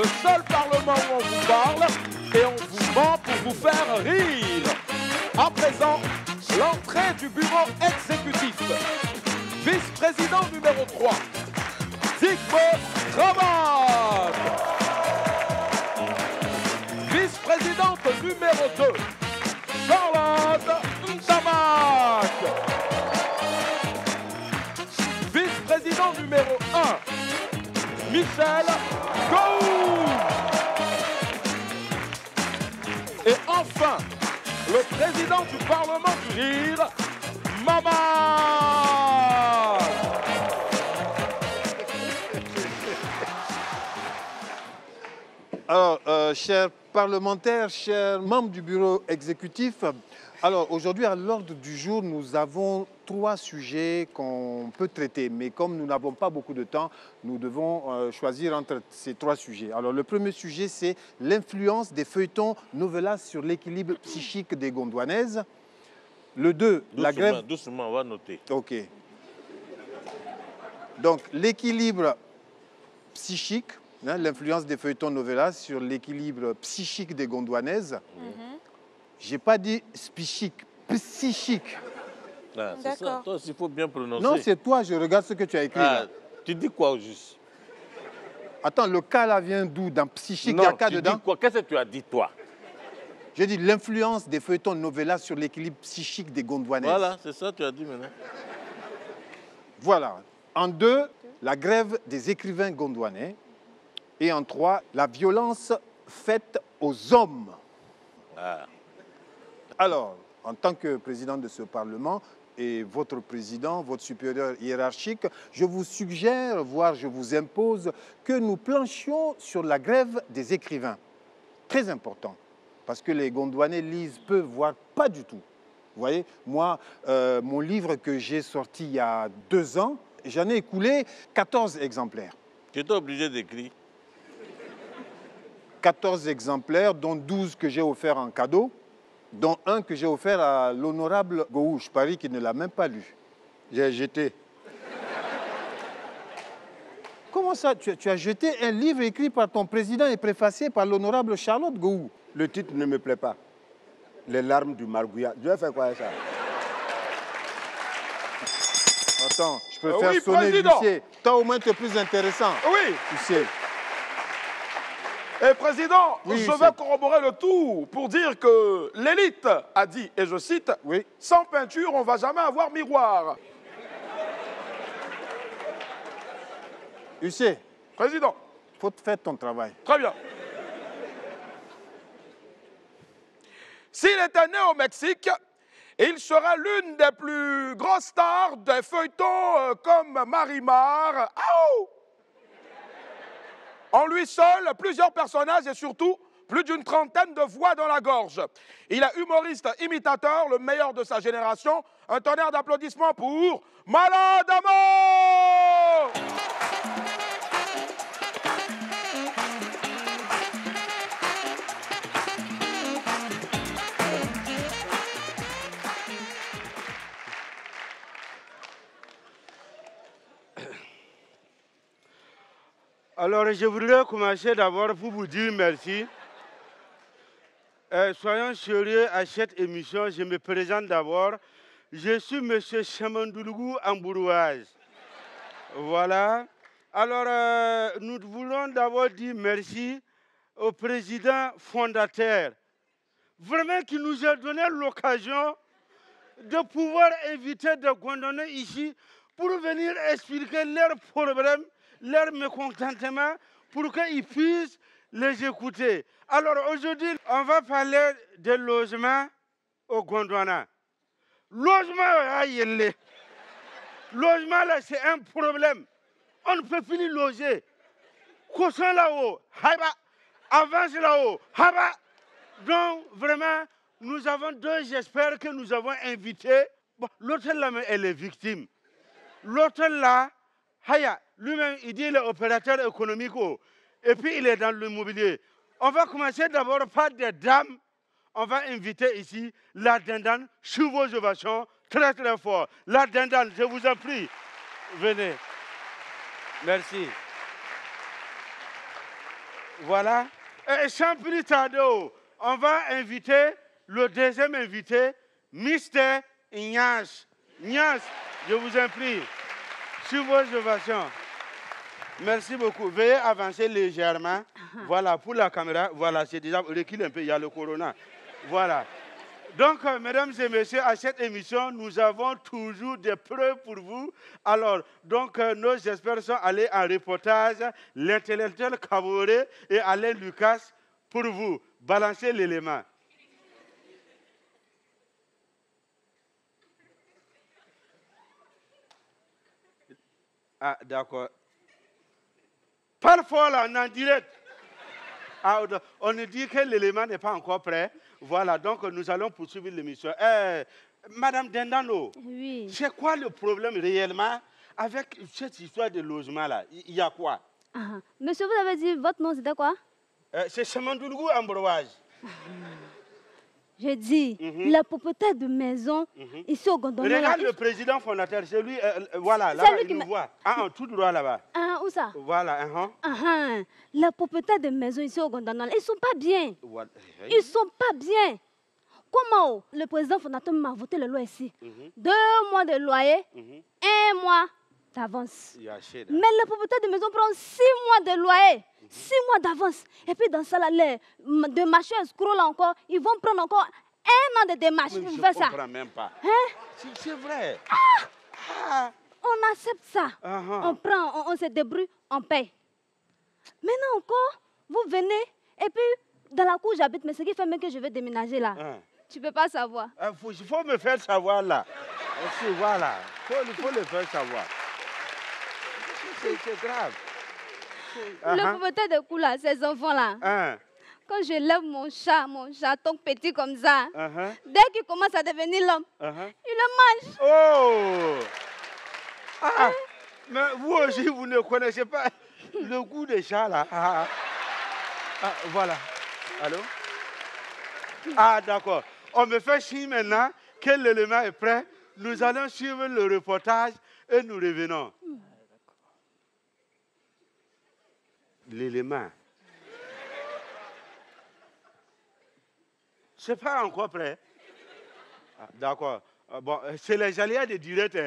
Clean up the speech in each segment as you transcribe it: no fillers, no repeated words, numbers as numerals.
le seul parlement où on vous parle et on vous ment pour vous faire rire. À présent, l'entrée du bureau exécutif. Vice-président numéro 3, Zygmunt Travat. Vice-présidente numéro 2, Charlotte Ntamak. Vice-président numéro 1, Michel Gou. Et enfin, le président du Parlement du Rire, Mama. Alors, chers parlementaires, chers membres du bureau exécutif, alors aujourd'hui à l'ordre du jour, nous avons 3 sujets qu'on peut traiter. Mais comme nous n'avons pas beaucoup de temps, nous devons choisir entre ces 3 sujets. Alors le premier sujet, c'est l'influence des feuilletons novellas sur l'équilibre psychique des Gondouanaises. Le 2, la grève... Doucement, on va noter. OK. Donc l'équilibre psychique, hein, l'influence des feuilletons novellas sur l'équilibre psychique des Gondouanaises. Je n'ai pas dit psychique, psychique. Ah, c'est ça, toi aussi, il faut bien prononcer. Non, c'est toi, je regarde ce que tu as écrit. Ah, là. tu dis quoi au juste? Attends, le cas là vient d'où? Dans psychique, il y a cas dedans? Dis quoi? Qu'est-ce que tu as dit, toi? J'ai dit l'influence des feuilletons novellas sur l'équilibre psychique des Gondouanaises. Voilà, c'est ça que tu as dit maintenant. Voilà. En 2, la grève des écrivains gondouanais. Et en 3, la violence faite aux hommes. Ah. Alors, en tant que président de ce Parlement et votre président, votre supérieur hiérarchique, je vous suggère, voire je vous impose, que nous planchions sur la grève des écrivains. Très important, parce que les Gondouanais lisent peu, voire pas du tout. Vous voyez, moi, mon livre que j'ai sorti il y a 2 ans, j'en ai écoulé 14 exemplaires. Tu étais obligé d'écrire. 14 exemplaires, dont 12 que j'ai offerts en cadeau, dont un que j'ai offert à l'honorable Gou. Je parie qu'il ne l'a même pas lu. J'ai jeté. Comment ça, tu as jeté un livre écrit par ton président et préfacé par l'honorable Charlotte Gou? Le titre ne me plaît pas. Les larmes du Margouillat. Je vais faire quoi avec ça? Attends, je préfère Oui, sonner président. l'huissier. Toi, au moins, tu es plus intéressant. Oui. Huissier. Et président, Oui, je c'est- vais corroborer le tout pour dire que l'élite a dit, et je cite, Oui. sans peinture, on ne va jamais avoir miroir. Huissier, Président, il faut faire ton travail. très bien. S'il était né au Mexique, il serait l'une des plus grosses stars des feuilletons comme Marimar. Aou! En lui seul, plusieurs personnages et surtout plus d'une trentaine de voix dans la gorge. Il est humoriste imitateur, le meilleur de sa génération. Un tonnerre d'applaudissements pour Maladamo! Alors, je voudrais commencer d'abord pour vous dire merci. Soyons sérieux à cette émission. Je me présente d'abord. Je suis M. Chamandoulougou Ambourouaz. Voilà. Alors, nous voulons d'abord dire merci au président fondateur. Vraiment qui nous a donné l'occasion de pouvoir inviter des Gondonais ici pour venir expliquer leurs problèmes, leur mécontentement, pour qu'ils puissent les écouter. Alors aujourd'hui, on va parler de logement au Gondwana. Logement, logement là, c'est un problème. On ne peut plus loger. Caution là-haut, avance là-haut, donc vraiment, nous avons 2 j'espère que nous avons invité. Bon, l'hôtel là, elle est victime. L'hôtel là, lui-même, il dit il est opérateur économique. Et puis, il est dans l'immobilier. On va commencer d'abord par des dames. On va inviter ici la dindane sur vos ovations très très fort. La dindane, je vous en prie. Venez. Merci. Voilà. Et sans plus tarder, on va inviter le deuxième invité, Mr. Ignace. Ignace, je vous en prie, sur vos ovations. Merci beaucoup. Veuillez avancer légèrement. Voilà, pour la caméra. Voilà, c'est déjà... Recule un peu, il y a le corona. Voilà. Donc, mesdames et messieurs, à cette émission, nous avons toujours des preuves pour vous. Alors, donc, nos experts sont allés en reportage, l'intellectuel Kaboré et Alain Lucas, pour vous. Balancez l'élément. Ah, d'accord. Parfois, là, on est en direct. Ah, on nous dit que l'élément n'est pas encore prêt. Voilà, donc nous allons poursuivre l'émission. Madame Dendano, Oui. c'est quoi le problème réellement avec cette histoire de logement-là? Il y a quoi? Monsieur, vous avez dit votre nom, c'était quoi? C'est Chemandoulgou Ambroise. J'ai dit, la propriétaire de maison, ici au Gondomé. Regarde le président fondateur, c'est lui, voilà, là, il nous voit. Tout droit là-bas. Où ça? Voilà, La propriétaire de maison ici au Gondomé, ils ne sont pas bien. Voilà. Ils ne sont pas bien. Comment le président fondateur m'a voté le loi ici? 2 mois de loyer, 1 mois d'avance. Mais le propriétaire de maison prend 6 mois de loyer, 6 mois d'avance. Et puis dans ça, là, les démarcheurs escrocs là encore, ils vont prendre encore 1 an de démarche pour faire ça. Je ne comprends même pas. C'est vrai. On accepte ça. On prend, on se débrouille, on paye. Maintenant encore, vous venez, et puis dans la cour j'habite, mais ce qui fait même que je vais déménager là. Tu ne peux pas savoir. Il faut me faire savoir là. Voilà. Il faut le faire savoir. C'est grave. Le propriétaire de cour là, ces enfants là. Quand je lève mon chaton petit comme ça, dès qu'il commence à devenir l'homme, il le mange. Oh! Mais vous aussi, vous ne connaissez pas le goût des chats là. Voilà. Allô? D'accord. On me fait signe maintenant que l'élément est prêt. Nous allons suivre le reportage et nous revenons. L'élément. C'est pas encore prêt. D'accord. Bon, c'est les aléas de direct.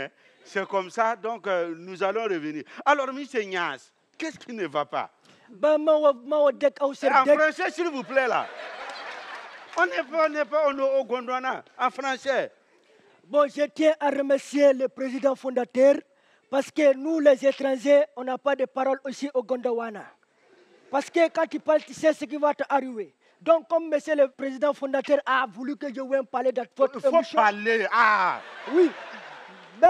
C'est comme ça, donc nous allons revenir. Alors, M. Ignace, qu'est-ce qui ne va pas? En français, s'il vous plaît, là. On n'est pas au Gondwana, en français. Bon, je tiens à remercier le président fondateur parce que nous, les étrangers, on n'a pas de parole aussi au Gondwana. Parce que quand tu parles, tu sais ce qui va t'arriver. Donc, comme monsieur le président fondateur a voulu que je vienne parler de votre émission... Il faut parler, Oui,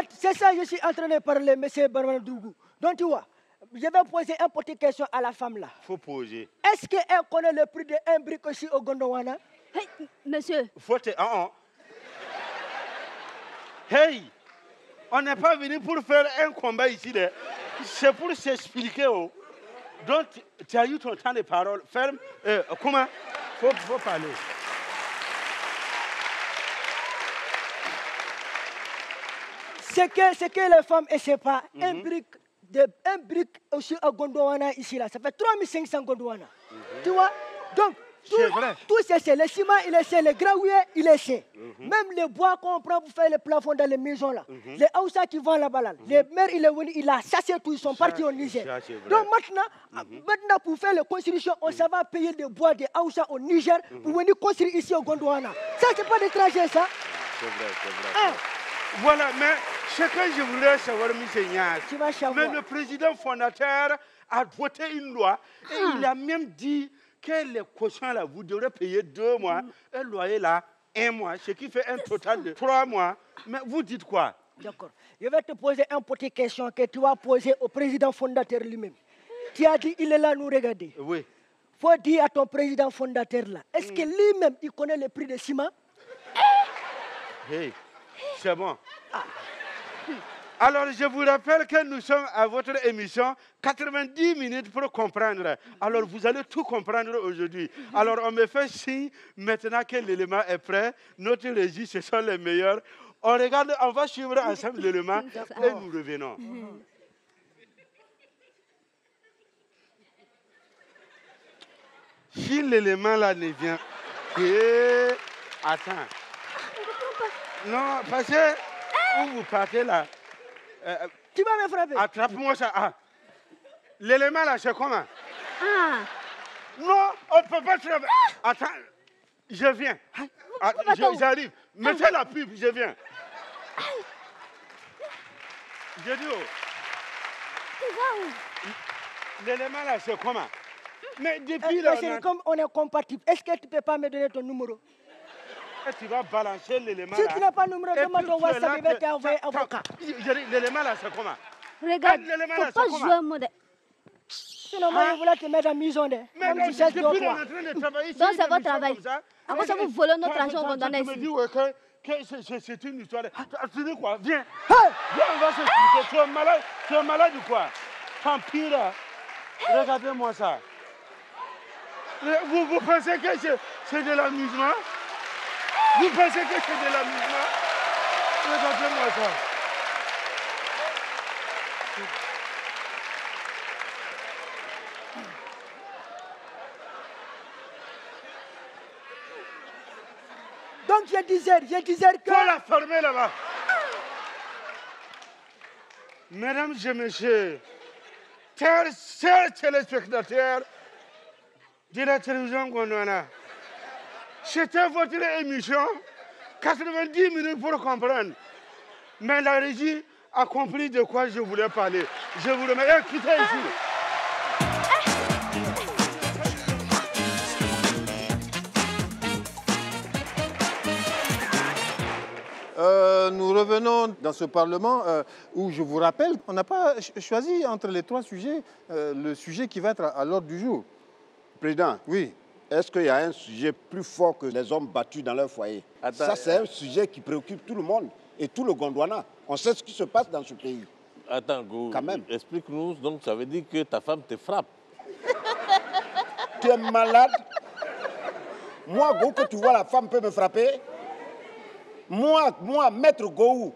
c'est ça que je suis en train de parler, monsieur Barmandougou. Donc, tu vois, je vais poser une petite question à la femme là. Il faut poser. Est-ce qu'elle connaît le prix d'un brick aussi au Gondwana? Hey, monsieur. Hey, on n'est pas venu pour faire un combat ici. C'est pour s'expliquer. Donc, tu as eu ton temps de parole. Ferme. Comment? Faut parler. Ce que les femmes ne savent pas, un brick aussi à Gondwana ici, là, ça fait 3500 Gondwana. Tu vois? Donc, tout c'est le ciment, il est c'est le gravier, il est c'est. Même les bois qu'on prend pour faire les plafonds dans les maisons là, les Aoussa qui vont là-bas là, les maires, il a chassé tout, ils sont partis au Niger. Donc maintenant, pour faire les constructions, on ça va payer des bois des Aoussa au Niger pour venir construire ici au Gondwana. Ça, c'est pas d'étranger, ça. C'est vrai. Voilà, mais ce que je voudrais savoir, M. Ignace, mais le président fondateur a voté une loi et il a même dit que les cautions là, vous devrez payer 2 mois, un loyer là, 1 mois, ce qui fait un total de 3 mois. Mais vous dites quoi? D'accord. Je vais te poser une petite question que tu vas poser au président fondateur lui-même. Tu as dit il est là nous regarder. Oui. Il faut dire à ton président fondateur là, est-ce que lui-même il connaît le prix de ciment? Hey, c'est bon. Alors, je vous rappelle que nous sommes à votre émission 90 minutes pour comprendre. Alors, vous allez tout comprendre aujourd'hui. Alors, on me fait signe maintenant que l'élément est prêt. Notre régie, ce sont les meilleurs. On regarde, on va suivre ensemble l'élément et nous revenons. Si l'élément là ne vient... Eh, attends. Non, parce que où vous partez là... Tu vas me frapper. Attrape-moi ça. Ah. L'élément là, c'est comment? Ah. Non, on ne peut pas se... Attends, je viens. J'arrive. Mettez la pub, je viens. Je dis l'élément là, c'est comment? Mais depuis là... Comme on est compatible, est-ce que tu ne peux pas me donner ton numéro? Tu vas balancer l'élément là. Si tu n'as pas de numéro, demande ton WhatsApp, il va t'envoyer un avocat. L'élément là, c'est comment? Regarde, il ne faut pas jouer un mode. Sinon, moi, je voulais te mettre en maison. Mais non, depuis là, on est en train de travailler. Donc, c'est votre travail. Après ça, vous volez notre argent qu'on donne ici. Tu me dis que c'est une histoire. Tu dis quoi? Viens. Viens, on va s'expliquer. Tu es malade ou quoi? Tant pis là. Regardez-moi ça. Vous pensez que c'est de l'amusement? Vous pensez que c'est de l'amusement? Regardez-moi ça. Donc je disais que... Faut la fermer là-bas. Mesdames et messieurs, chers téléspectateurs de la télévision Gondwana, c'était votre émission, 90 minutes pour comprendre. Mais la régie a compris de quoi je voulais parler. Je vous remercie. Quittez ici. Nous revenons dans ce Parlement où, je vous rappelle, on n'a pas choisi entre les trois sujets le sujet qui va être à l'ordre du jour. Président, oui. Est-ce qu'il y a un sujet plus fort que les hommes battus dans leur foyer? Ça, c'est un sujet qui préoccupe tout le monde et tout le Gondwana. On sait ce qui se passe dans ce pays. Attends, Go, quand même. Explique-nous, donc ça veut dire que ta femme te frappe. Tu es malade? Moi, Go, que tu vois, la femme peut me frapper? Moi, maître Gou,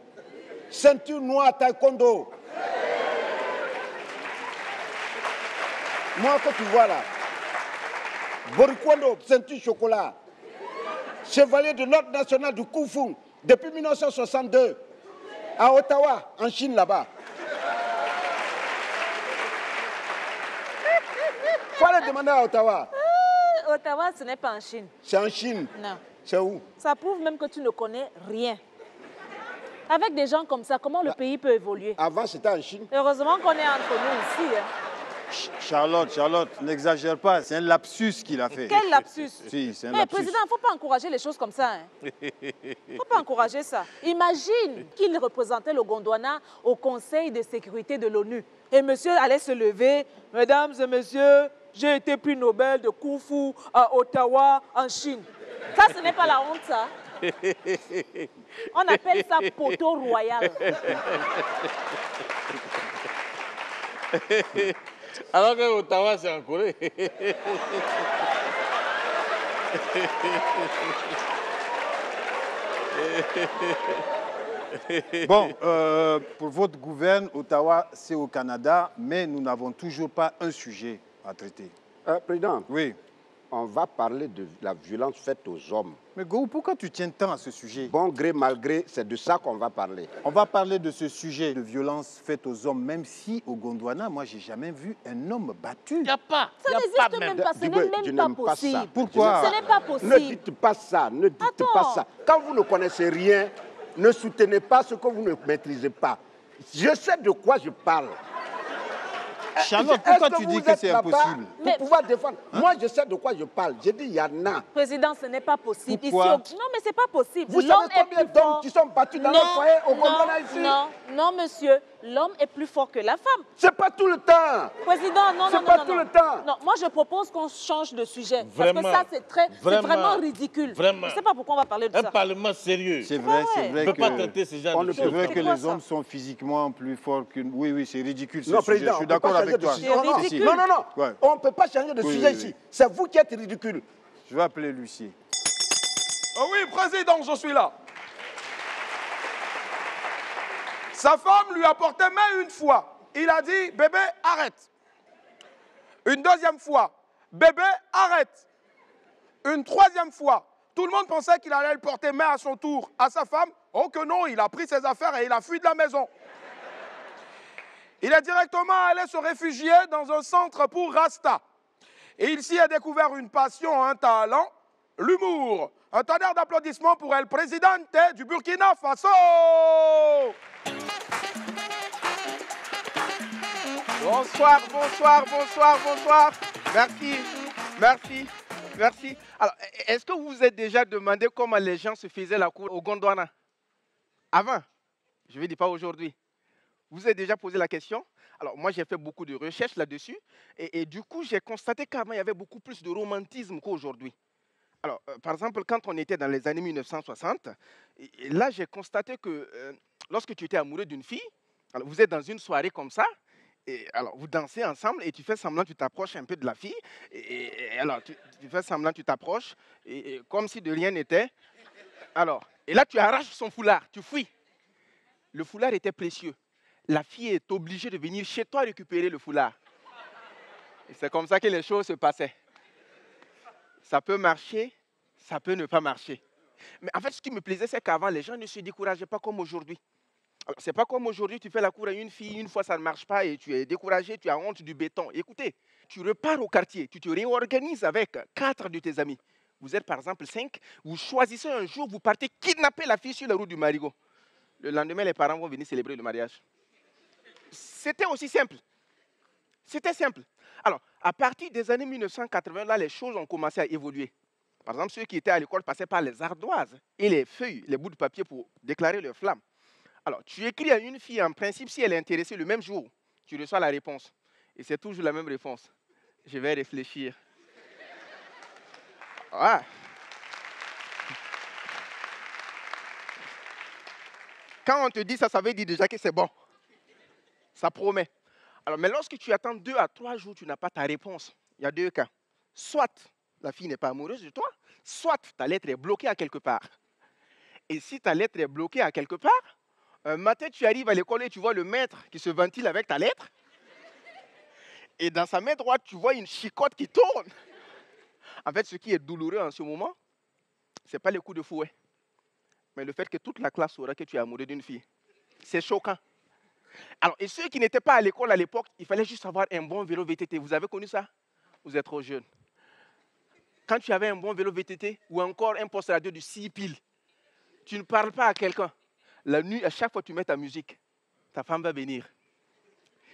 ceinture noire taekwondo. Moi, que tu vois là, Borikondo, ceinture chocolat. Chevalier de l'ordre national du Kung Fu depuis 1962 à Ottawa, en Chine là-bas. Faut aller demander à Ottawa. Ottawa, ce n'est pas en Chine. C'est en Chine. Non. C'est où? Ça prouve même que tu ne connais rien. Avec des gens comme ça, comment le pays peut évoluer? Avant, c'était en Chine. Heureusement qu'on est entre nous ici. Hein. Charlotte, n'exagère pas. C'est un lapsus qu'il a fait. Quel lapsus? Si, c'est un Mais lapsus. président, il ne faut pas encourager les choses comme ça. Il ne faut pas encourager ça. Imagine qu'il représentait le Gondwana au Conseil de sécurité de l'ONU. Et monsieur allait se lever. Mesdames et messieurs, j'ai été prix Nobel de Kung Fu à Ottawa, en Chine. Ça, ce n'est pas la honte, ça. On appelle ça poteau royal. Alors que Ottawa, c'est en Corée. Bon, pour votre gouverne, Ottawa, c'est au Canada, mais nous n'avons toujours pas un sujet à traiter. Président, oui. On va parler de la violence faite aux hommes. Mais Go, pourquoi tu tiens tant à ce sujet? Bon gré, mal gré, c'est de ça qu'on va parler. On va parler de ce sujet de violence faite aux hommes, même si au Gondwana, moi, j'ai jamais vu un homme battu. Il n'y a pas. Ça n'existe même pas, ce n'est même pas possible. Ça. Pourquoi? Ce n'est pas possible. Ne dites pas ça, ne dites pas ça. Quand vous ne connaissez rien, ne soutenez pas ce que vous ne maîtrisez pas. Je sais de quoi je parle. Charlotte, pourquoi tu dis que c'est impossible? Pour pouvoir défendre. Moi, je sais de quoi je parle. J'ai dit, il y en a. Président, ce n'est pas possible. Pourquoi? Ici, non, mais ce n'est pas possible. Vous savez combien d'hommes qui sont battus dans leur foyer au Gondwana ici? Non, monsieur. L'homme est plus fort que la femme. C'est pas tout le temps. Président, non. C'est pas tout le temps. Non, moi, je propose qu'on change de sujet. Vraiment. Parce que ça, c'est vraiment ridicule. Vraiment. Je ne sais pas pourquoi on va parler de ça. Un parlement sérieux. C'est vrai, Ouais. On ne peut pas traiter ces gens de C'est vrai choses. que quoi, les hommes sont physiquement plus forts qu'une... Oui, c'est ridicule ce Non, sujet. président, Je suis d'accord avec toi. Non. Ouais. On ne peut pas changer de sujet ici. C'est vous qui êtes ridicule. Je vais appeler l'huissier. Oh oui, président, je suis là. Sa femme lui a porté main une fois. Il a dit, bébé, arrête. Une deuxième fois, bébé, arrête. Une troisième fois, tout le monde pensait qu'il allait le porter main à son tour à sa femme. Oh que non, il a pris ses affaires et il a fui de la maison. Il est directement allé se réfugier dans un centre pour Rasta. Et il s'y a découvert une passion, un talent, l'humour. Un tonnerre d'applaudissements pour El Presidente du Burkina Faso. Bonsoir, bonsoir, bonsoir, bonsoir. Merci, merci, merci. Alors, est-ce que vous vous êtes déjà demandé comment les gens se faisaient la cour au Gondwana? Avant, je ne vais dire pas aujourd'hui. Vous vous êtes déjà posé la question? Alors, moi, j'ai fait beaucoup de recherches là-dessus. Et du coup, j'ai constaté qu'avant, il y avait beaucoup plus de romantisme qu'aujourd'hui. Alors, par exemple, quand on était dans les années 1960, là, j'ai constaté que lorsque tu étais amoureux d'une fille, alors vous êtes dans une soirée comme ça, et alors vous dansez ensemble et tu fais semblant, tu t'approches un peu de la fille, et alors tu fais semblant, tu t'approches, et comme si de rien n'était. Alors, et là, tu arraches son foulard, tu fuis. Le foulard était précieux. La fille est obligée de venir chez toi récupérer le foulard. Et c'est comme ça que les choses se passaient. Ça peut marcher, ça peut ne pas marcher. Mais en fait, ce qui me plaisait, c'est qu'avant, les gens ne se décourageaient pas comme aujourd'hui. Ce n'est pas comme aujourd'hui, tu fais la cour à une fille, une fois ça ne marche pas et tu es découragé, tu as honte du béton. Écoutez, tu repars au quartier, tu te réorganises avec 4 de tes amis. Vous êtes par exemple 5, vous choisissez un jour, vous partez kidnapper la fille sur la route du Marigot. Le lendemain, les parents vont venir célébrer le mariage. C'était aussi simple. C'était simple. Alors, à partir des années 1980, là, les choses ont commencé à évoluer. Par exemple, ceux qui étaient à l'école passaient par les ardoises et les feuilles, les bouts de papier pour déclarer leur flamme. Alors, tu écris à une fille, en principe, si elle est intéressée le même jour, tu reçois la réponse. Et c'est toujours la même réponse. Je vais réfléchir. Ah. Quand on te dit ça, ça veut dire déjà que c'est bon. Ça promet. Alors, mais lorsque tu attends 2 à 3 jours, tu n'as pas ta réponse. Il y a 2 cas. Soit la fille n'est pas amoureuse de toi, soit ta lettre est bloquée à quelque part. Et si ta lettre est bloquée à quelque part, un matin, tu arrives à l'école et tu vois le maître qui se ventile avec ta lettre. Et dans sa main droite, tu vois une chicotte qui tourne. En fait, ce qui est douloureux en ce moment, ce n'est pas les coups de fouet, mais le fait que toute la classe saura que tu es amoureux d'une fille. C'est choquant. Alors, et ceux qui n'étaient pas à l'école à l'époque, il fallait juste avoir un bon vélo VTT. Vous avez connu ça? Vous êtes trop jeune. Quand tu avais un bon vélo VTT ou encore un poste radio de 6 piles, tu ne parles pas à quelqu'un. La nuit, à chaque fois que tu mets ta musique, ta femme va venir.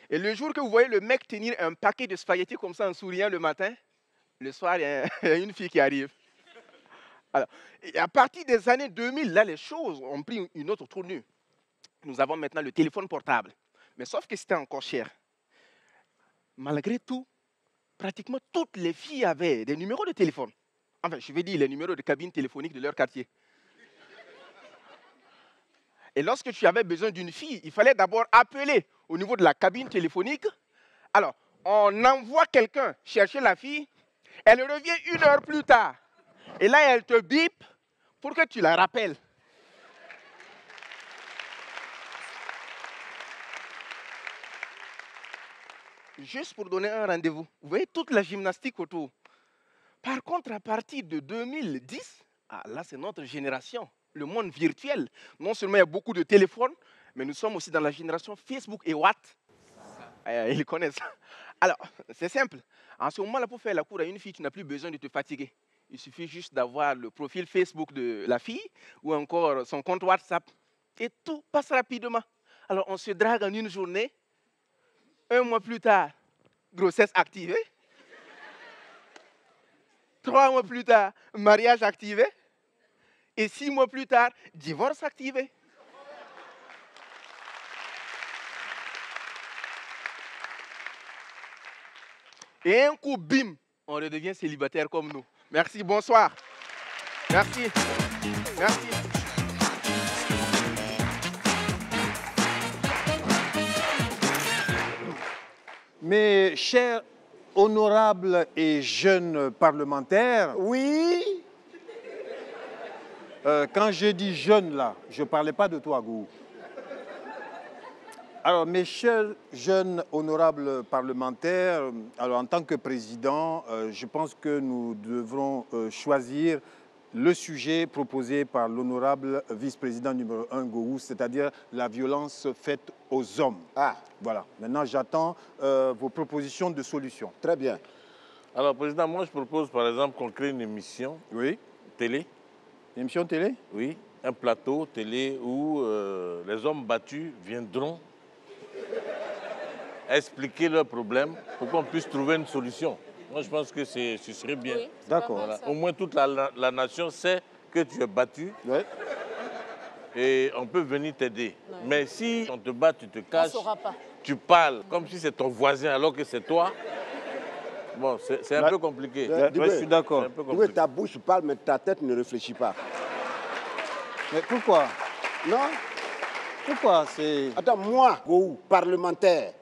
Et le jour que vous voyez le mec tenir un paquet de spaghettis comme ça en souriant le matin, le soir, il y a une fille qui arrive. Alors, et à partir des années 2000, là, les choses ont pris une autre tournure. Nous avons maintenant le téléphone portable. Mais sauf que c'était encore cher. Malgré tout, pratiquement toutes les filles avaient des numéros de téléphone. Enfin, je vais dire les numéros de cabine téléphonique de leur quartier. Et lorsque tu avais besoin d'une fille, il fallait d'abord appeler au niveau de la cabine téléphonique. Alors, on envoie quelqu'un chercher la fille. Elle revient 1 heure plus tard. Et là, elle te bip pour que tu la rappelles. Juste pour donner un rendez-vous. Vous voyez toute la gymnastique autour. Par contre, à partir de 2010, là, c'est notre génération. Le monde virtuel. Non seulement il y a beaucoup de téléphones, mais nous sommes aussi dans la génération Facebook et WhatsApp. Ils connaissent. Alors, c'est simple. En ce moment-là, pour faire la cour à une fille, tu n'as plus besoin de te fatiguer. Il suffit juste d'avoir le profil Facebook de la fille ou encore son compte WhatsApp. Et tout passe rapidement. Alors, on se drague en une journée. 1 mois plus tard, grossesse activée. 3 mois plus tard, mariage activé. Et 6 mois plus tard, divorce activé. Et un coup, bim, on redevient célibataire comme nous. Merci, bonsoir. Merci. Merci. Mes chers honorables et jeunes parlementaires, Oui. Quand je dis jeune là, je ne parlais pas de toi, Gou. Alors, mes chers jeunes honorables parlementaires, alors en tant que président, je pense que nous devrons choisir le sujet proposé par l'honorable vice-président numéro 1, Gowou, c'est-à-dire la violence faite aux hommes. Ah. Voilà. Maintenant, j'attends vos propositions de solutions. Très bien. Alors, Président, moi, je propose, par exemple, qu'on crée une émission télé. Une émission télé? Oui, un plateau télé où les hommes battus viendront expliquer leurs problèmes pour qu'on puisse trouver une solution. Moi, je pense que ce serait bien. Oui, d'accord. Voilà. Au moins, toute la nation sait que tu es battu. Ouais. Et on peut venir t'aider. Ouais. Mais si on te bat, tu te caches, on saura pas. Tu parles comme si c'est ton voisin alors que c'est toi. Bon, c'est un peu compliqué. Ouais, je suis d'accord. Oui, ta bouche parle, mais ta tête ne réfléchit pas. Mais pourquoi? Non? Pourquoi c'est... Attends, moi, Gowou, parlementaire,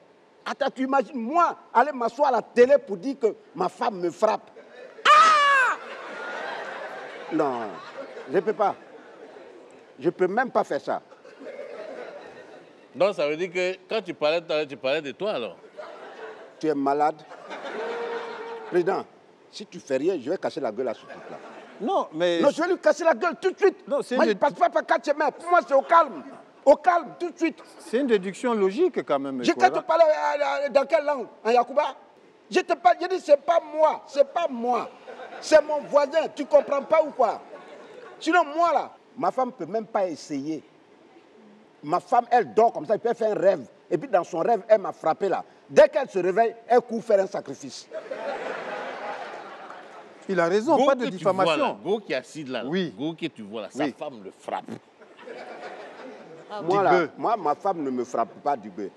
attends, tu imagines, moi, aller m'asseoir à la télé pour dire que ma femme me frappe. Ah! Non, je ne peux pas. Je ne peux même pas faire ça. Donc, ça veut dire que quand tu parlais de toi, alors? Tu es malade. Président, si tu fais rien, je vais casser la gueule à ce truc-là. Non, mais... Non, je vais lui casser la gueule tout de suite. Non, moi, je ne passe pas par 4 chemins. Pour moi, c'est au calme. Au calme, tout de suite. C'est une déduction logique, quand même. Je te parle dans quelle langue? En Yacouba? Je te parle, je dis, c'est pas moi. C'est pas moi. C'est mon voisin. Tu comprends pas ou quoi? Sinon, moi, là, ma femme ne peut même pas essayer. Ma femme, elle dort comme ça, elle peut faire un rêve. Et puis, dans son rêve, elle m'a frappé, là. Dès qu'elle se réveille, elle court faire un sacrifice. Il a raison, Go pas de diffamation. Go qui est assis là, oui. Go que tu vois là, sa femme le frappe. Moi, là, moi, ma femme ne me frappe pas du bœuf.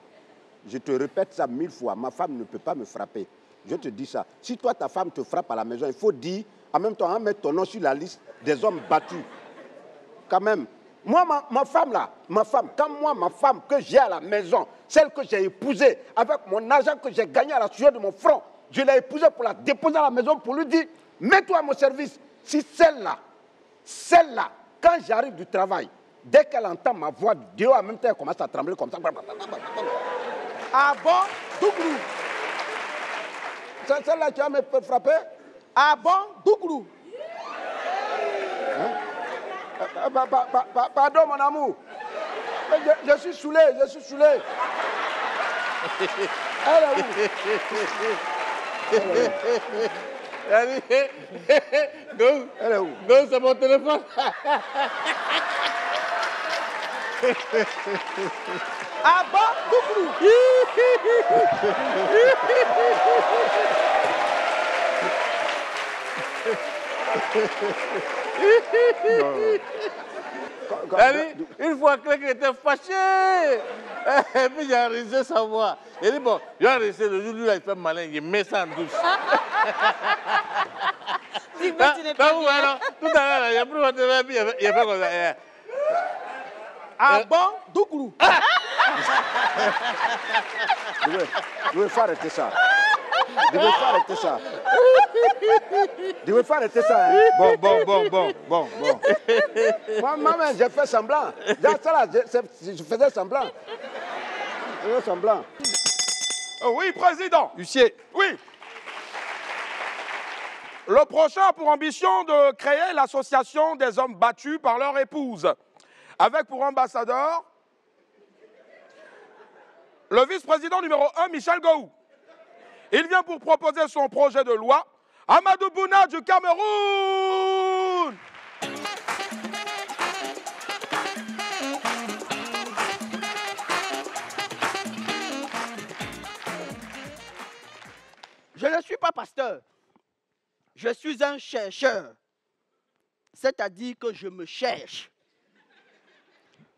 Je te répète ça 1000 fois, ma femme ne peut pas me frapper. Je te dis ça. Si toi, ta femme te frappe à la maison, il faut dire, en même temps, mettre ton nom sur la liste des hommes battus. Quand même. Moi, ma femme là, quand moi, ma femme que j'ai à la maison, celle que j'ai épousée, avec mon argent que j'ai gagné à la sueur de mon front, je l'ai épousée pour la déposer à la maison pour lui dire, mets-toi à mon service. Si celle-là, quand j'arrive du travail, dès qu'elle entend ma voix dehors, en même temps, elle commence à trembler comme ça. Ah bon, Douglou? C'est celle-là qui va me frapper? Ah bon, Douglou? Pardon, mon amour. Je suis saoulé, Elle est où? Elle est où? Go, c'est mon téléphone. Ah bon, Douglou? Une fois qu'il était fâché, et puis j'ai enregistré sa voix. Il dit bon, j'ai enregistré le jour où il fait malin, il met ça en douce. Tout à l'heure, il a pris votre verre, puis il a fait comme ça. Ah bon, Douglou? Je vais faire arrêter ça. Je vais faire arrêter ça. Hein. Bon. Moi-même, j'ai fait semblant. Je faisais semblant. Oui, président. Huissier. Oui. Le prochain a pour ambition de créer l'association des hommes battus par leur épouse, avec pour ambassadeur le vice-président numéro 1, Michel Gowou. Il vient pour proposer son projet de loi, Amadou Bouna du Cameroun. Je ne suis pas pasteur. Je suis un chercheur. C'est-à-dire que je me cherche.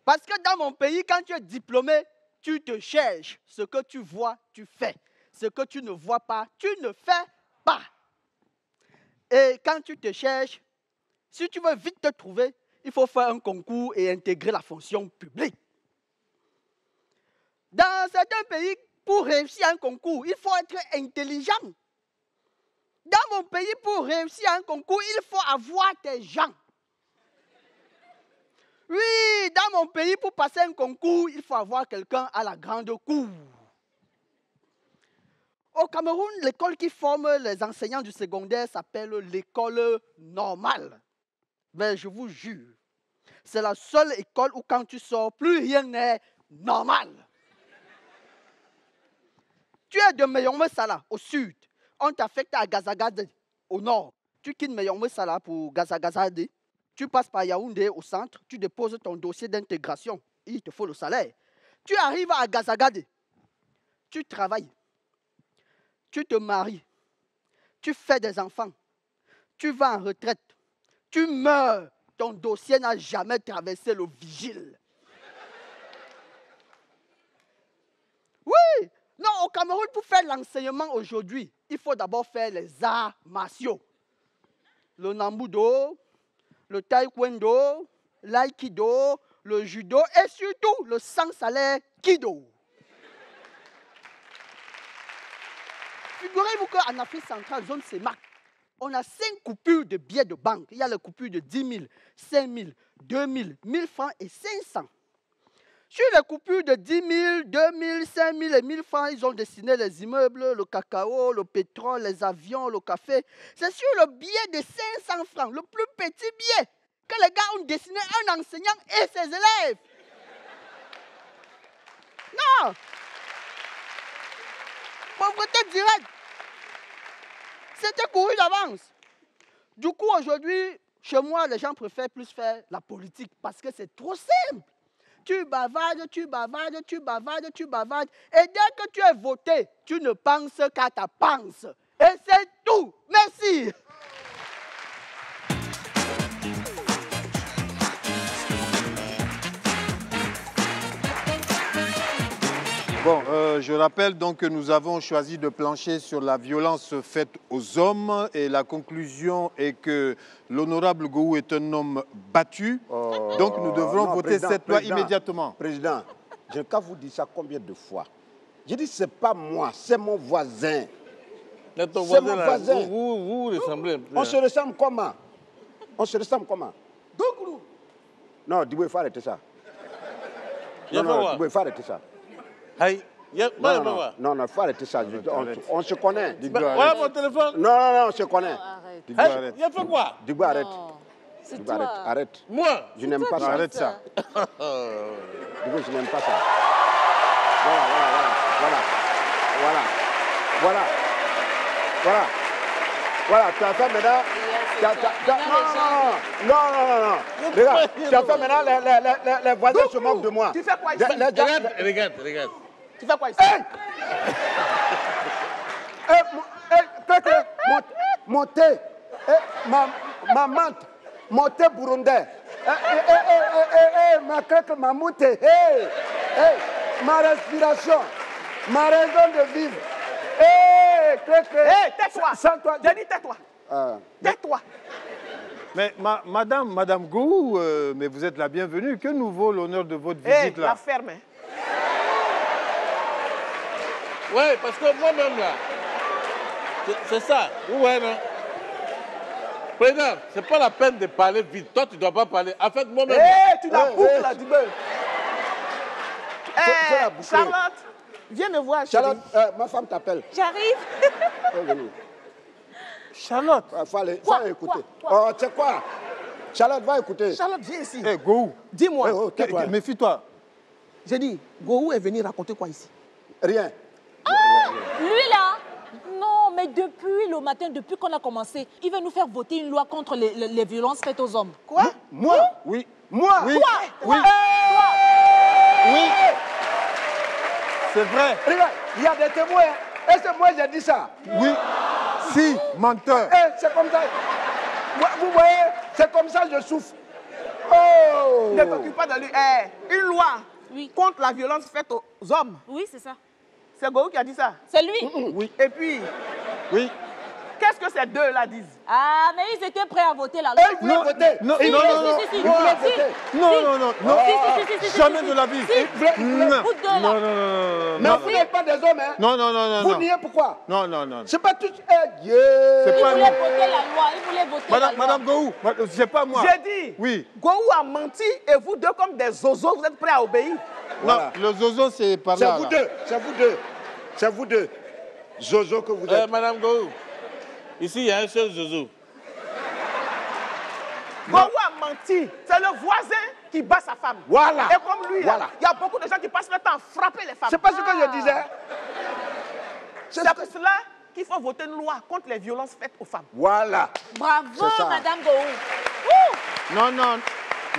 Parce que dans mon pays, quand tu es diplômé, tu te cherches. Ce que tu vois, tu fais. Ce que tu ne vois pas, tu ne fais pas. Et quand tu te cherches, si tu veux vite te trouver, il faut faire un concours et intégrer la fonction publique. Dans certains pays, pour réussir un concours, il faut être intelligent. Dans mon pays, pour réussir un concours, il faut avoir des gens. Oui, dans mon pays, pour passer un concours, il faut avoir quelqu'un à la grande cour. Au Cameroun, l'école qui forme les enseignants du secondaire s'appelle l'école normale. Mais je vous jure, c'est la seule école où quand tu sors, plus rien n'est normal. Tu es de Meyongwe Sala, au sud. On t'affecte à Gazagade, au nord. Tu quittes Meyongwe Sala pour Gazagazade. Tu passes par Yaoundé, au centre. Tu déposes ton dossier d'intégration. Il te faut le salaire. Tu arrives à Gazagade. Tu travailles. Tu te maries. Tu fais des enfants. Tu vas en retraite. Tu meurs. Ton dossier n'a jamais traversé le vigile. Oui. Non, au Cameroun, pour faire l'enseignement aujourd'hui, il faut d'abord faire les arts martiaux. Le nambudo, le taekwondo, l'aïkido, le judo et surtout le sans-salaire kido. Figurez-vous qu'en Afrique centrale, zone CEMAC, on a 5 coupures de billets de banque. Il y a les coupures de 10 000, 5 000, 2 000, 1 000 francs et 500. Sur les coupures de 10 000, 2 000, 5 000 et 1 000 francs, ils ont dessiné les immeubles, le cacao, le pétrole, les avions, le café. C'est sur le billet de 500 francs, le plus petit billet, que les gars ont dessiné un enseignant et ses élèves. Non! Pauvreté directe. C'était couru d'avance. Du coup, aujourd'hui, chez moi, les gens préfèrent plus faire la politique parce que c'est trop simple. Tu bavardes, tu bavardes, tu bavardes, tu bavardes. Et dès que tu es voté, tu ne penses qu'à ta panse. Et c'est tout. Merci. Bon, je rappelle donc que nous avons choisi de plancher sur la violence faite aux hommes et la conclusion est que l'honorable Gou est un homme battu. Donc nous devrons voter cette loi immédiatement. Président, j'ai qu'à vous dire ça combien de fois? J'ai dit c'est pas moi, c'est mon voisin. C'est mon voisin. Vous ressemblez un peu. On se ressemble comment? On se ressemble comment? Donc non, Diboué, il faut arrêter ça. Non, Diboué, il faut arrêter ça. Non, il faut arrêter ça. On se connaît. Voilà mon téléphone. Non, on se connaît. Il a fait quoi? Diboué, arrête. C'est Arrête. Moi? Je n'aime pas ça. Arrête ça. Diboué, je n'aime pas ça. Voilà, tu as fait maintenant. Non. Regarde, tu as fait maintenant, les voisins se moquent de moi. Tu fais quoi ici? Regarde. Tu fais quoi ici? Mon thé, ma menthe, mon thé burundais. Ma craque, ma moutée. Ma respiration, ma raison de vivre. Tais-toi. J'ai dit tais-toi. Tais-toi. Mais Madame Gou, mais vous êtes la bienvenue. Que nous vaut l'honneur de votre visite là? La ferme. Oui, parce que moi-même là, c'est ça. Ouais, non. Président, c'est pas la peine de parler vite. Toi, tu dois pas parler. En fait, moi-même. Tu la boucles là, du beurre. Charlotte, viens me voir. Charlotte, ma femme t'appelle. J'arrive. Charlotte, va écouter. Oh, tu sais quoi? Charlotte, va écouter. Charlotte, viens ici. Gou. Dis-moi. Méfie-toi. J'ai dit, Gou est venu raconter quoi ici? Rien. Lui là? Non, mais depuis le matin, depuis qu'on a commencé, il veut nous faire voter une loi contre les violences faites aux hommes. Quoi? Moi? Oui. Moi? Oui. Oui. Oui. C'est vrai. Regarde, il y a des témoins. Et c'est moi qui ai dit ça. Oui. Si, menteur. C'est comme ça. Vous voyez, c'est comme ça que je souffre. Oh! Ne t'occupe pas de lui. Une loi contre la violence faite aux hommes. Oui, c'est ça. C'est Gou qui a dit ça. C'est lui. Et puis, oui. Qu'est-ce que ces deux-là disent? Ah, mais ils étaient prêts à voter la loi. Ils voulaient voter. Non, Si, non, si, non, si, non. si, si. Non, Si. non, non, non. Si. Jamais de la vie. Non, Vous deux, là. non, non. Mais vous n'êtes pas des hommes, hein? Non, non, non, non. Vous niez pourquoi? Non, non, non. C'est pas tout. C'est Ils pas voulaient nous. voter la loi. Ils voulaient voter la loi. Madame Gou, c'est pas moi. J'ai dit, Oui. Gou a menti et vous deux, comme des zozos, vous êtes prêts à obéir? Voilà. Non, le zozo, c'est par C'est là. vous là. deux. C'est vous deux. C'est vous deux. Zozo que vous êtes. Madame Gou, ici, il y a un seul Zozo. Gou a menti. C'est le voisin qui bat sa femme. Voilà. Et comme lui, là, Voilà. il y a beaucoup de gens qui passent le temps à frapper les femmes. C'est pas ce que je disais. C'est pour cela qu'il faut voter une loi contre les violences faites aux femmes. Voilà. Bravo, C'est ça. Madame Gou. Non, non.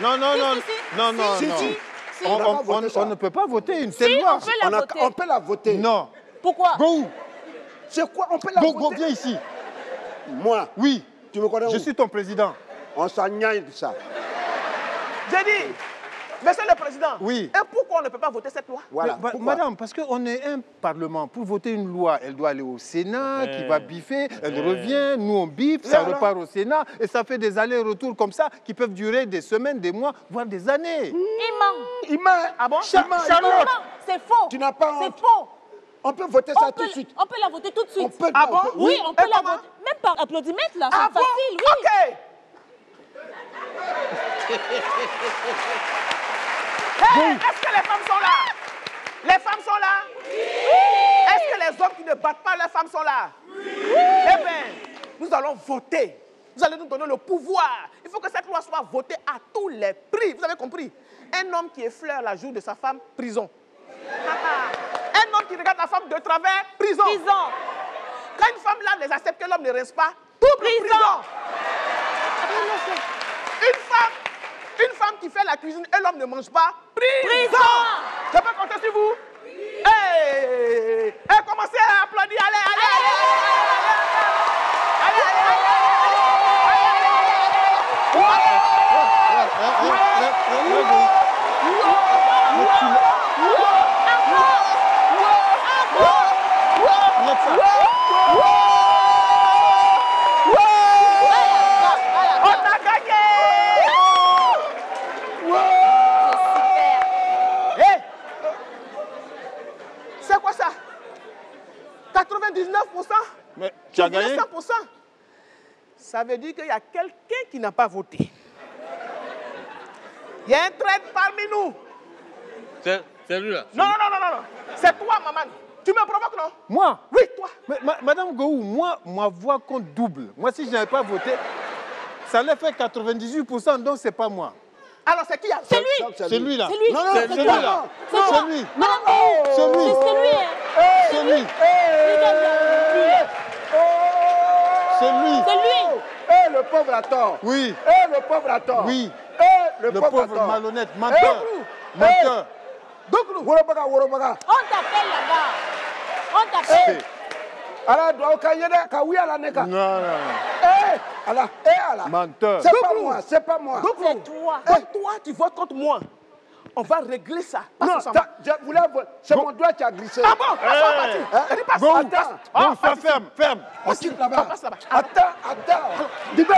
Non, non, non. Si. Non, non, Si, non. si. On ne peut pas voter une telle Si, loi. on peut la voter. On peut la voter. Non. Pourquoi? Gou, C'est quoi? On peut la Go, voter. viens ici. Moi, Oui. tu me connais Je où? suis ton président. On s'engagne de ça. J'ai dit, Monsieur le Président, Oui. et pourquoi on ne peut pas voter cette loi? Voilà. Mais, Pourquoi? madame, parce qu'on est un parlement. Pour voter une loi, elle doit aller au Sénat, qui va biffer, elle revient, nous on biffe, ça alors repart au Sénat, et ça fait des allers-retours comme ça qui peuvent durer des semaines, des mois, voire des années. Il ment. Il ment. Ah bon? Charlotte, C'est faux. tu n'as pas C'est honte. faux. On peut voter ça tout de suite. On peut la voter tout de suite. On peut- Ah bon? Oui, on peut Et la comment? voter. Même par applaudimètre, là. Ah C'est bon? facile, oui. Ok. Hey, est-ce que les femmes sont là? Les femmes sont là? Est-ce que les hommes qui ne battent pas leurs femmes sont là? Eh bien, nous allons voter. Vous allez nous donner le pouvoir. Il faut que cette loi soit votée à tous les prix. Vous avez compris? Un homme qui effleure la joue de sa femme, prison. Un homme qui regarde la femme de travers, prison. Prison. Quand une femme là les accepte que l'homme ne reste pas, double prison. Une femme qui fait la cuisine et l'homme ne mange pas, prison. Je peux compter sur vous? Hey, commencez à applaudir. On a gagné. Hey, c'est quoi ça? 99%? Mais tu as gagné? 100%. Ça veut dire qu'il y a quelqu'un qui n'a pas voté. Il y a un traître parmi nous. C'est lui là. Non. C'est toi, maman. Tu me provoques, non? Moi? Oui, toi. Mais, Madame Gou, moi, ma voix compte double. Moi, si je n'avais pas voté, ça allait faire 98%, donc c'est pas moi. Alors, c'est qui? C'est lui. C'est lui là. C'est lui. Non, C'est c'est lui toi. là. C'est toi. C'est lui. Madame C'est lui. C'est lui. C'est lui. C'est lui. C'est lui. Eh, le pauvre a tort. Oui. Eh, le pauvre a tort. Oui. Eh, le Le pauvre a pauvre tort. malhonnête, menteur. Eh, Menteur. Worobaga, worobaga. On t'appelle là-bas. On t'appelle. Ala doit kanyede ka oui ala neka. Non. Ala, ala. Menteur. C'est pas moi, c'est pas moi. C'est toi. Toi, tu votes contre moi. On va régler ça. Passe Non, ensemble. je voulais c'est mon doigt qui a glissé. Ah bon? Passe. Bon, Attends. ferme. On quitte là-bas. Passe là-bas. Attends. Dibé.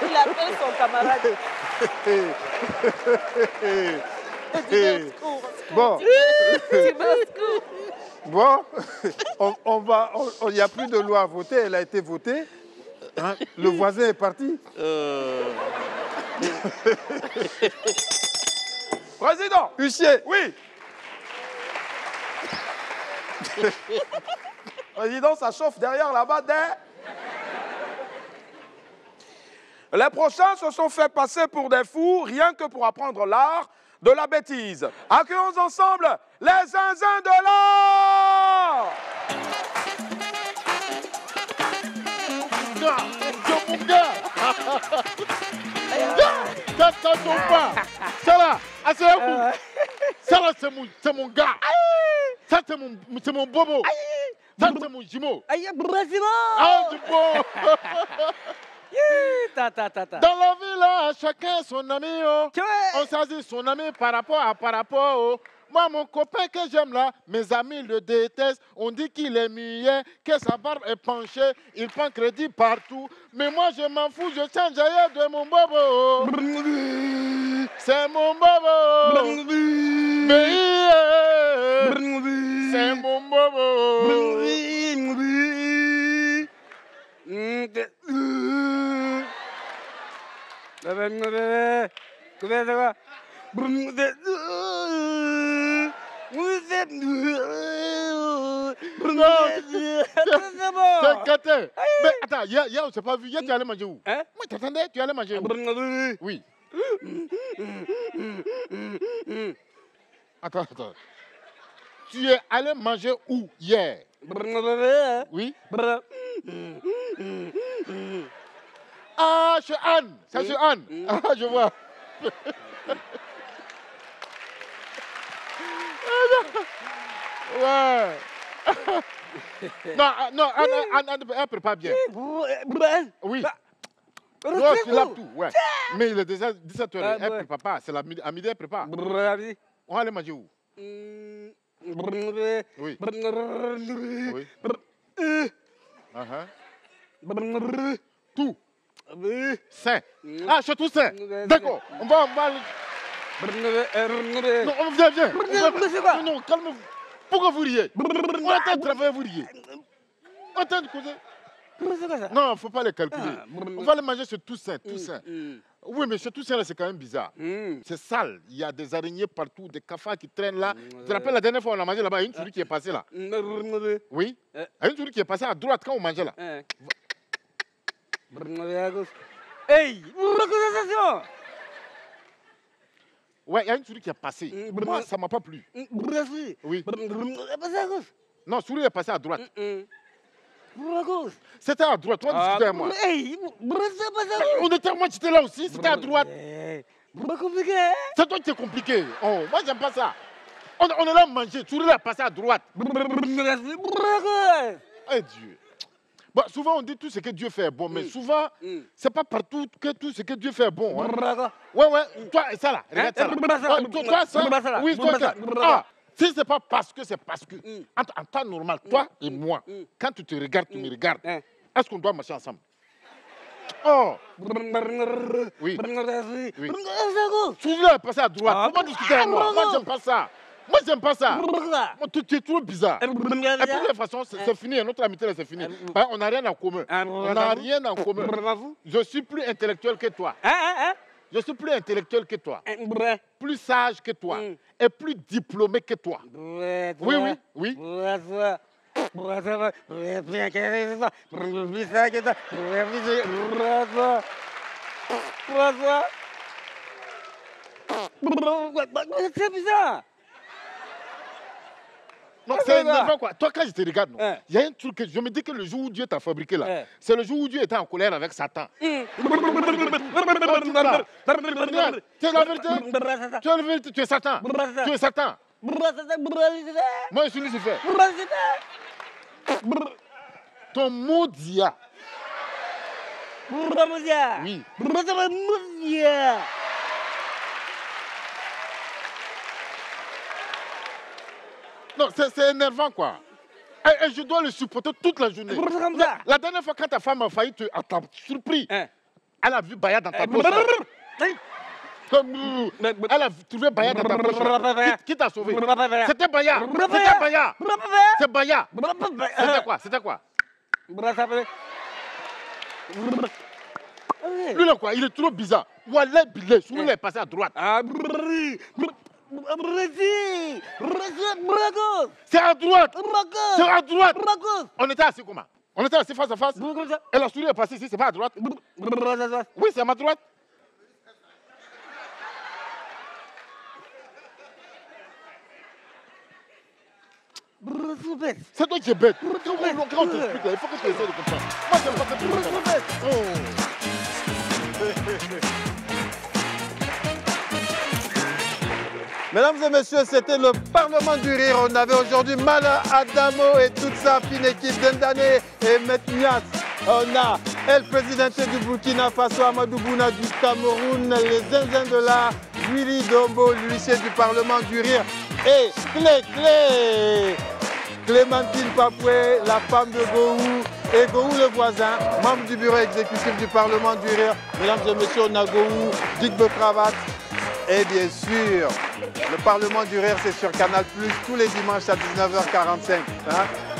Il appelle son camarade. Bon. Bon. Bon, il n'y a plus de loi à voter, elle a été votée. Hein, le voisin est parti. Président. Huissier. Oui. Président, ça chauffe derrière là-bas. Les prochains se sont fait passer pour des fous, rien que pour apprendre l'art de la bêtise. Accueillons ensemble les zinzins de l'art. Ça là, asseyez-vous. Ça là, c'est mon gars. Ça, c'est mon bobo. Ça, c'est mon jumeau. Aïe, président. Ah, du bon. Ta. Dans la vie, là, chacun son ami. Oh. Tu vois? On choisit son ami par rapport. Oh. Moi, mon copain que j'aime là, mes amis le détestent. On dit qu'il est muet, que sa barbe est penchée. Il prend crédit partout. Mais moi, je m'en fous, je change ailleurs de mon bobo. C'est mon bobo. C'est mon bobo. Mais attends, hier on s'est pas vu. Hier tu allais manger où? Moi t'attendais, tu allais manger où? Oui. Attends. Tu es allé manger où hier? Oui. Ah, chez Anne. C'est chez Anne. Ah, je vois. Ouais. Non, Anne, elle prépare bien. Oui. Non, tu laves tout, ouais. Mais il est déjà 17h, elle prépare pas. C'est à midi, elle prépare. On va aller manger où? Oui. Oui. Tout. Saint. Ah, chez tout saint. D'accord. On va. Non, viens. Non, calme-vous. Pourquoi vous riez? On est en train de travailler, vous riez. On est en train de causer. Non, il ne faut pas les calculer. On va les manger chez Toussaint. Oui, mais chez Toussaint, c'est quand même bizarre. C'est sale. Il y a des araignées partout, des cafards qui traînent là. Tu te rappelles la dernière fois on a mangé là-bas, il y a une souris qui est passée là. Oui. Il y a une souris qui est passée à droite quand on mangeait là. Hey, ouais, il y a une souris qui est passée. Moi, ça ne m'a pas plu. Oui. Non, la souris est passée à droite. C'était à droite, toi discutais avec moi. On était, moi j'étais là aussi, c'était à droite. C'est toi qui es compliqué. Oh, moi j'aime pas ça. On est là à manger, tu est passé à droite. Eh Dieu. Bon, souvent on dit tout ce que Dieu fait est bon, mais souvent, c'est pas partout que tout ce que Dieu fait est bon. Hein. Ouais, toi, ça là, regarde ça là. Toi, ça, oui, toi, ça. Ah, si c'est pas parce que, c'est parce que. En temps normal, toi et moi, quand tu te regardes, tu me regardes, est-ce qu'on doit marcher ensemble? Oh! Oui. Souvent, passer à droite. Faut pas discuter avec moi. Moi, j'aime pas ça. Tu es trop bizarre. Et pour de toute façon, c'est fini. Notre amitié, c'est fini. On n'a rien en commun. Je suis plus intellectuel que toi. Je suis plus intellectuel que toi. Plus sage que toi. Et plus diplômé que toi. Oui. C'est bizarre. Non, c'est énervant quoi. Toi, quand je te regarde, il y a un truc que je me dis que le jour où Dieu t'a fabriqué là, c'est le jour où Dieu était en colère avec Satan. C'est la vérité. Tu es la vérité, tu es Satan. Tu es Satan. Moi, je suis Lucifer. Ton Moudia. Oui. Non, c'est énervant quoi. Et je dois le supporter toute la journée. La dernière fois quand ta femme a failli te surpris, elle a vu Baya dans ta poche. Elle a trouvé Baya dans ta poche. Qui t'a sauvé? C'était Baya. C'est Baya. C'était quoi? Lui là quoi, il est trop bizarre. Wallah Billah, celui-là est passé à droite. C'est à droite. C'est à droite. On était assis comment? On était assis face à face. Et la souris est passée ici, c'est pas à droite? Oui, c'est à ma droite. C'est toi qui es bête. Quand on t'explique, il faut que tu essaies de comprendre. Moi, j'aime pas cette chose. Mesdames et messieurs, c'était le Parlement du Rire. On avait aujourd'hui Mala Adamo et toute sa fine équipe d'Indane et Metnias. On a El Presidente du Burkina Faso, Amadou Bouna du Cameroun, les zinzins de l'art, Willy Dombo, l'huissier du Parlement du Rire. Et Clémentine Papoué, la femme de Gohou, et Gohou le voisin, membre du bureau exécutif du Parlement du Rire. Mesdames et messieurs, on a Gohou, Dick de Cravate. Et bien sûr, le Parlement du Rire, c'est sur Canal+, tous les dimanches à 19h45. Hein.